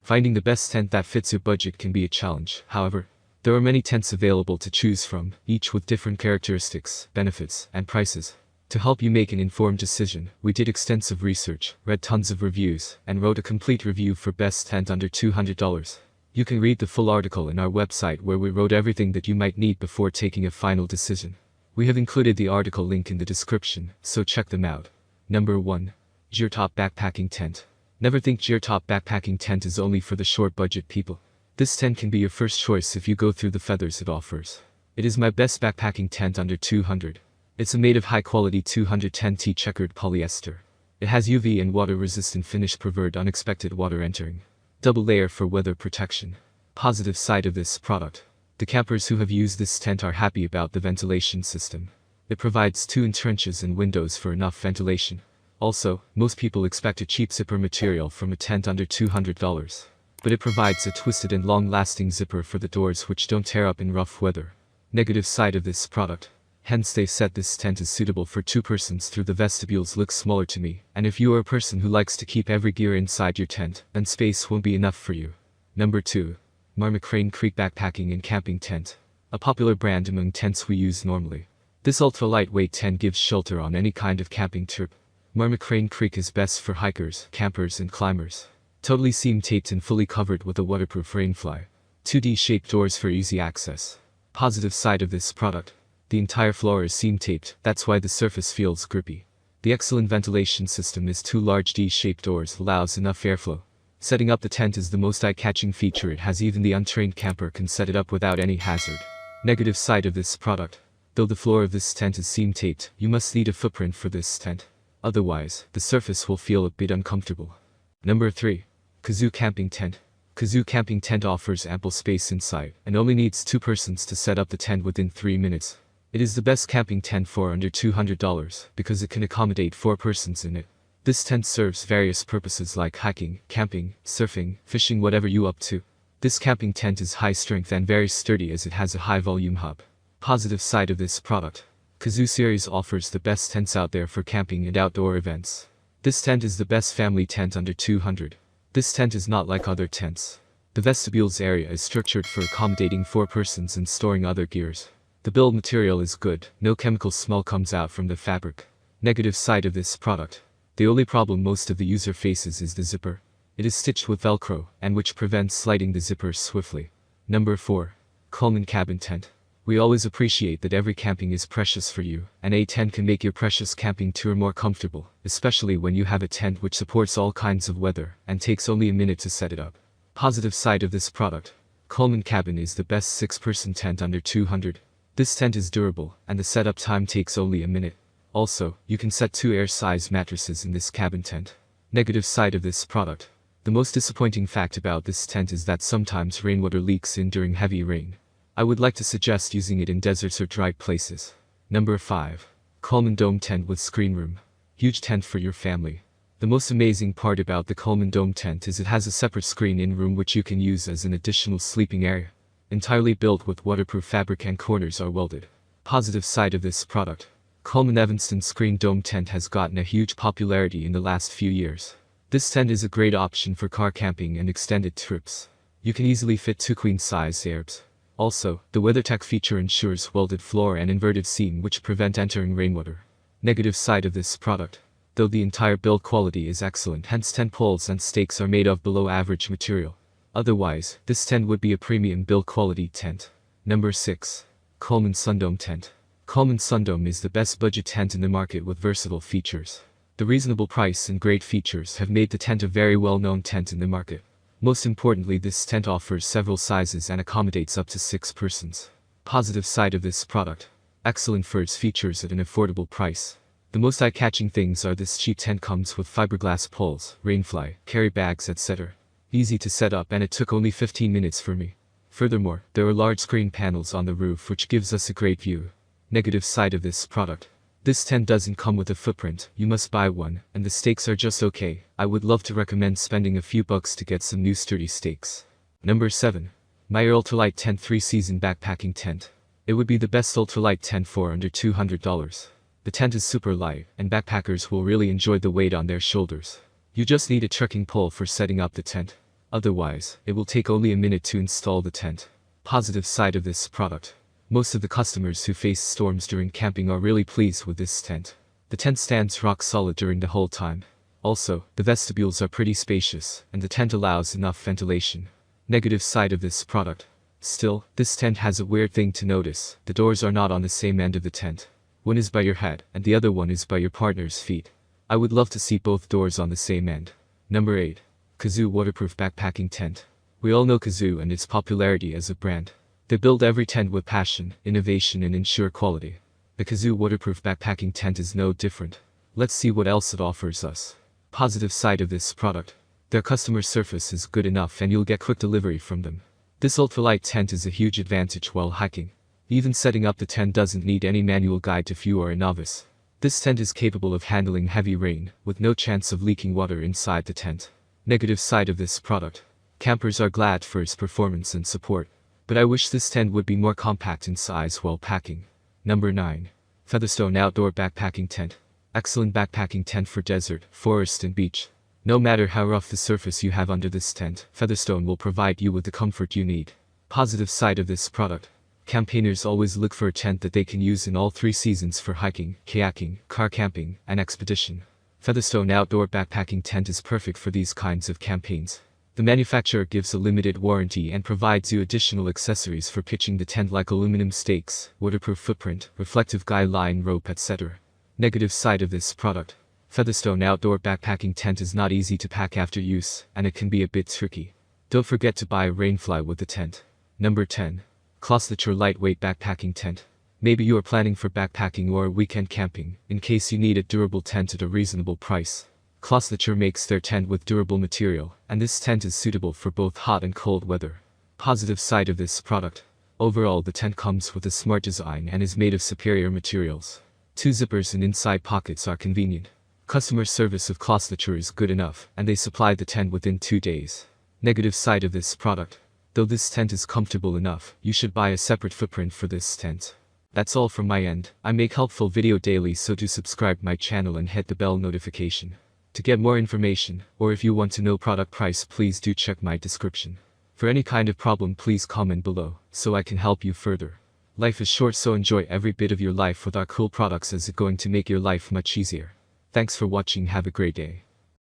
Finding the best tent that fits your budget can be a challenge. However, there are many tents available to choose from, each with different characteristics, benefits, and prices. To help you make an informed decision, we did extensive research, read tons of reviews, and wrote a complete review for best tent under $200. You can read the full article in our website where we wrote everything that you might need before taking a final decision. We have included the article link in the description, so check them out. Number 1. Geartop Backpacking Tent. Never think Geartop Backpacking Tent is only for the short budget people. This tent can be your first choice if you go through the feathers it offers. It is my best backpacking tent under $200. It's made of high-quality 210T checkered polyester. It has UV and water-resistant finish to prevent unexpected water entering. Double layer for weather protection. Positive side of this product. The campers who have used this tent are happy about the ventilation system. It provides 2 entrenches and windows for enough ventilation. Also, most people expect a cheap zipper material from a tent under $200. But it provides a twisted and long-lasting zipper for the doors which don't tear up in rough weather. Negative side of this product. Hence they said this tent is suitable for 2 persons through the vestibules looks smaller to me, and if you are a person who likes to keep every gear inside your tent, then space won't be enough for you. Number 2. Marma Crane Creek Backpacking and Camping Tent. A popular brand among tents we use normally. This ultra-lightweight tent gives shelter on any kind of camping trip. Marma Crane Creek is best for hikers, campers and climbers. Totally seam-taped and fully covered with a waterproof rainfly. 2D-shaped doors for easy access. Positive side of this product. The entire floor is seam-taped, that's why the surface feels grippy. The excellent ventilation system is 2 large D-shaped doors allows enough airflow. Setting up the tent is the most eye-catching feature. It has even the untrained camper can set it up without any hazard. Negative side of this product. Though the floor of this tent is seam-taped, you must need a footprint for this tent. Otherwise, the surface will feel a bit uncomfortable. Number 3. Kazoo Camping Tent. Kazoo Camping Tent offers ample space inside, and only needs 2 persons to set up the tent within 3 minutes. It is the best camping tent for under $200 because it can accommodate 4 persons in it. This tent serves various purposes like hiking, camping, surfing, fishing, whatever you up to. This camping tent is high strength and very sturdy as it has a high volume hub. Positive side of this product. Kazoo series offers the best tents out there for camping and outdoor events. This tent is the best family tent under $200. This tent is not like other tents. The vestibules area is structured for accommodating 4 persons and storing other gears. The build material is good, no chemical smell comes out from the fabric. Negative side of this product. The only problem most of the user faces is the zipper. It is stitched with Velcro, and which prevents sliding the zipper swiftly. Number 4. Coleman Cabin Tent. We always appreciate that every camping is precious for you, and a tent can make your precious camping tour more comfortable, especially when you have a tent which supports all kinds of weather, and takes only a minute to set it up. Positive side of this product. Coleman Cabin is the best 6-person tent under $200. This tent is durable, and the setup time takes only a minute. Also, you can set 2 air-sized mattresses in this cabin tent. Negative side of this product. The most disappointing fact about this tent is that sometimes rainwater leaks in during heavy rain. I would like to suggest using it in deserts or dry places. Number 5. Coleman Dome Tent with Screen Room. Huge tent for your family. The most amazing part about the Coleman Dome tent is it has a separate screen-in room which you can use as an additional sleeping area. Entirely built with waterproof fabric and corners are welded. Positive side of this product. Coleman Evanston Screen Dome Tent has gotten a huge popularity in the last few years. This tent is a great option for car camping and extended trips. You can easily fit 2 queen-size Arabs. Also, the WeatherTech feature ensures welded floor and inverted seam which prevent entering rainwater. Negative side of this product. Though the entire build quality is excellent, hence tent poles and stakes are made of below average material. Otherwise, this tent would be a premium build quality tent. Number 6. Coleman Sundome Tent. Coleman Sundome is the best budget tent in the market with versatile features. The reasonable price and great features have made the tent a very well-known tent in the market. Most importantly, this tent offers several sizes and accommodates up to 6 persons. Positive side of this product. Excellent for its features at an affordable price. The most eye-catching things are this cheap tent comes with fiberglass poles, rainfly, carry bags, etc. Easy to set up and it took only 15 minutes for me. Furthermore, there are large screen panels on the roof which gives us a great view. Negative side of this product. This tent doesn't come with a footprint, you must buy one, and the stakes are just okay. I would love to recommend spending a few bucks to get some new sturdy stakes. Number 7. Meyer Ultralight Tent 3-Season Backpacking Tent. It would be the best ultralight tent for under $200. The tent is super light, and backpackers will really enjoy the weight on their shoulders. You just need a trekking pole for setting up the tent. Otherwise, it will take only a minute to install the tent. Positive side of this product. Most of the customers who face storms during camping are really pleased with this tent. The tent stands rock solid during the whole time. Also, the vestibules are pretty spacious, and the tent allows enough ventilation. Negative side of this product. Still, this tent has a weird thing to notice. The doors are not on the same end of the tent. One is by your head, and the other one is by your partner's feet. I would love to see both doors on the same end. Number 8. Kazoo Waterproof Backpacking Tent. We all know Kazoo and its popularity as a brand. They build every tent with passion, innovation, and ensure quality. The Kazoo Waterproof Backpacking Tent is no different. Let's see what else it offers us. Positive side of this product. Their customer service is good enough and you'll get quick delivery from them. This ultralight tent is a huge advantage while hiking. Even setting up the tent doesn't need any manual guide if you are a novice. This tent is capable of handling heavy rain, with no chance of leaking water inside the tent. Negative side of this product. Campers are glad for its performance and support. But I wish this tent would be more compact in size while packing. Number 9. Featherstone Outdoor Backpacking Tent. Excellent backpacking tent for desert, forest and beach. No matter how rough the surface you have under this tent, Featherstone will provide you with the comfort you need. Positive side of this product. Campaigners always look for a tent that they can use in all 3 seasons for hiking, kayaking, car camping, and expedition. Featherstone Outdoor Backpacking Tent is perfect for these kinds of campaigns. The manufacturer gives a limited warranty and provides you additional accessories for pitching the tent like aluminum stakes, waterproof footprint, reflective guy line rope, etc. Negative side of this product. Featherstone Outdoor Backpacking Tent is not easy to pack after use, and it can be a bit tricky. Don't forget to buy a rainfly with the tent. Number 10. Clothnature Lightweight Backpacking Tent. Maybe you are planning for backpacking or weekend camping, in case you need a durable tent at a reasonable price. Clothnature makes their tent with durable material, and this tent is suitable for both hot and cold weather. Positive side of this product. Overall, the tent comes with a smart design and is made of superior materials. 2 zippers and inside pockets are convenient. Customer service of Clothnature is good enough, and they supply the tent within 2 days. Negative side of this product. Though this tent is comfortable enough, you should buy a separate footprint for this tent. That's all from my end. I make helpful video daily, so do subscribe my channel and hit the bell notification. To get more information, or if you want to know product price, please do check my description. For any kind of problem, please comment below, so I can help you further. Life is short, so enjoy every bit of your life with our cool products, as it's going to make your life much easier. Thanks for watching, have a great day.